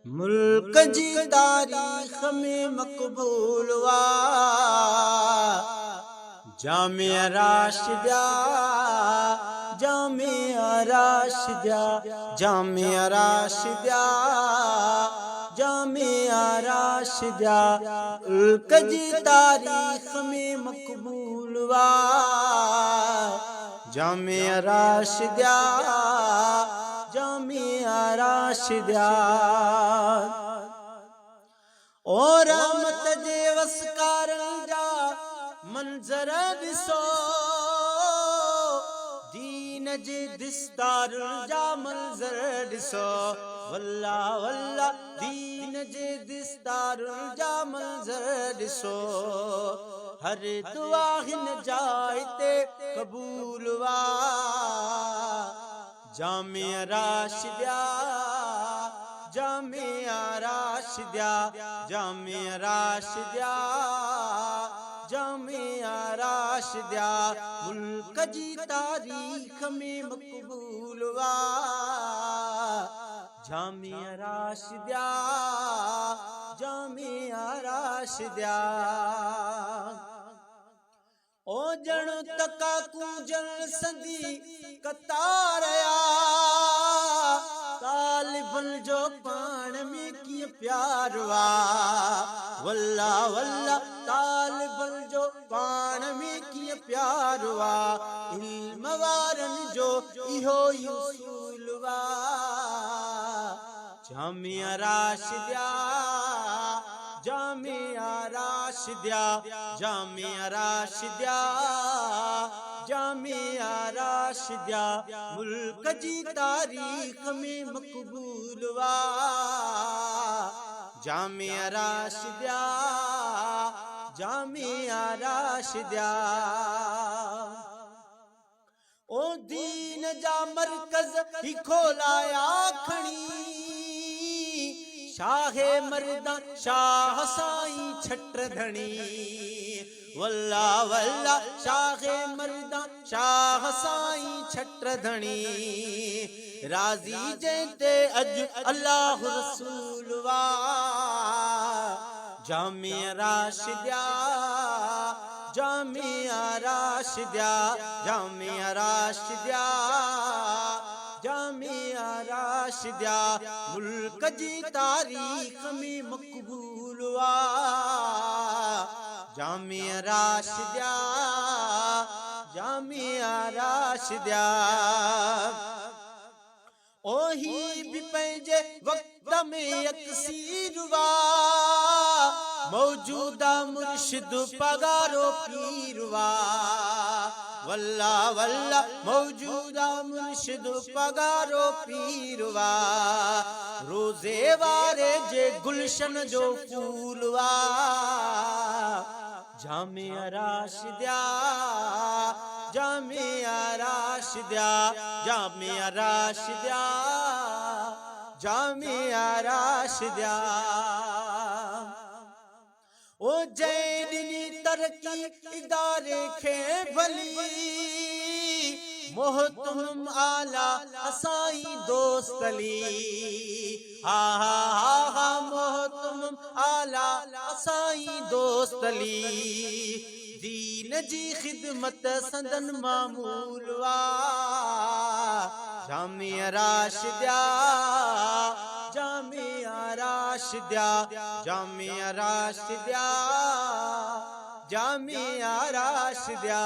मुल्क जी तारीख में मकबूल वा जामिया राशिदा जामिया राशिदा जामिया राशिदा जामिया राशिदा मुल्क जी तारीख में मकबूल वा जामिया राशिदा जामिया राशिदा और रहमत जे वसकारन जा मंजर दिसो दीन जे दिस्तार जा मंजर दिसो वल्ला वल्ला दीन जे दिस्तार जा मंजर दिसो हर दुआ हिन जायते कबूल वा जामिया राशिदा जामिया राशिदा जामिया राशिदा जामिया राशिदा मुल्क जी तारीख में मकबूल वा जामिया राशिदा जामिया राशिदा ओ जण तका कूजल सदी कतारया तालिबन जो पान में की प्यार वा वल्ला वल्ला तालिबन जो पान में की प्यार वा इल्म वारन जो इहो यूसूल वा जामिया राशिदा जामिया राशिदा जामिया राशिदा जामिया राशिदा मुल्क जी तारीख में मकबूल वा जामिया राशिदा जामिया राशिदा ओ दीन जा मरकज ही खोलाया खणी शाहे मर्दा शाह साई छत्र धणी वल्ला वल्ला शाहे मर्दा शाह साई छत्र धणी राजी जैते अज अल्लाह रसूल वा जामिया राशिदा जामिया राशिदा जामिया राशिदा जामिया राशिदा मुल्क जी तारीख में मकबूल वा जामिया राशिदा जामिया राशिदा ओही भी पंहिंजे वक्त में यकसीर वा मौजूदा मुर्शिद पगारो पीर वा वल्ला वल्ला मौजूदा मुर्शिद पगारो पीर वा रोजे वारे जे गुलशन जो फूल वा जामिया राशिदा जामिया राशिदा जामिया राशिदा जामिया राशिदा ओ जैनी तरक्की इदारे खे भली मोहतम आला असाई दोस्तली हा हा हा हा मोहतम आला असाई दोस्तली दीन जी खिदमत संदन मामूल वा जामिया राशिदा जामिया राशिदा जामिया राशिदा जामिया राशिदा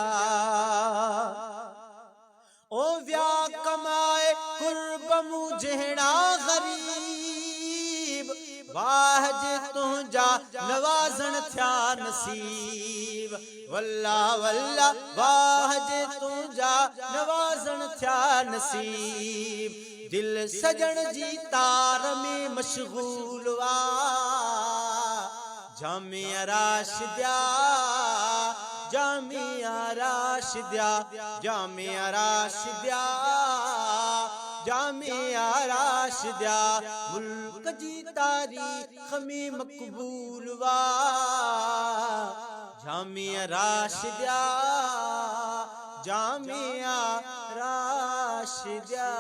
ओ व्या कमाए कुर्ब मुझेड़ा गरीब वाह जे तुझा नवाजन थया नसीब वल्ला वल्ला वाह जे तुझा नवाजन थया नसीब दिल सजन जी तार में मशगूल वा जामिया राशिदा जामिया राशिदा जामिया राशिदा जामिया राशिदा मुल्क जी तारीख में मकबूल वा जामिया राशिदा जामिया राशिदा।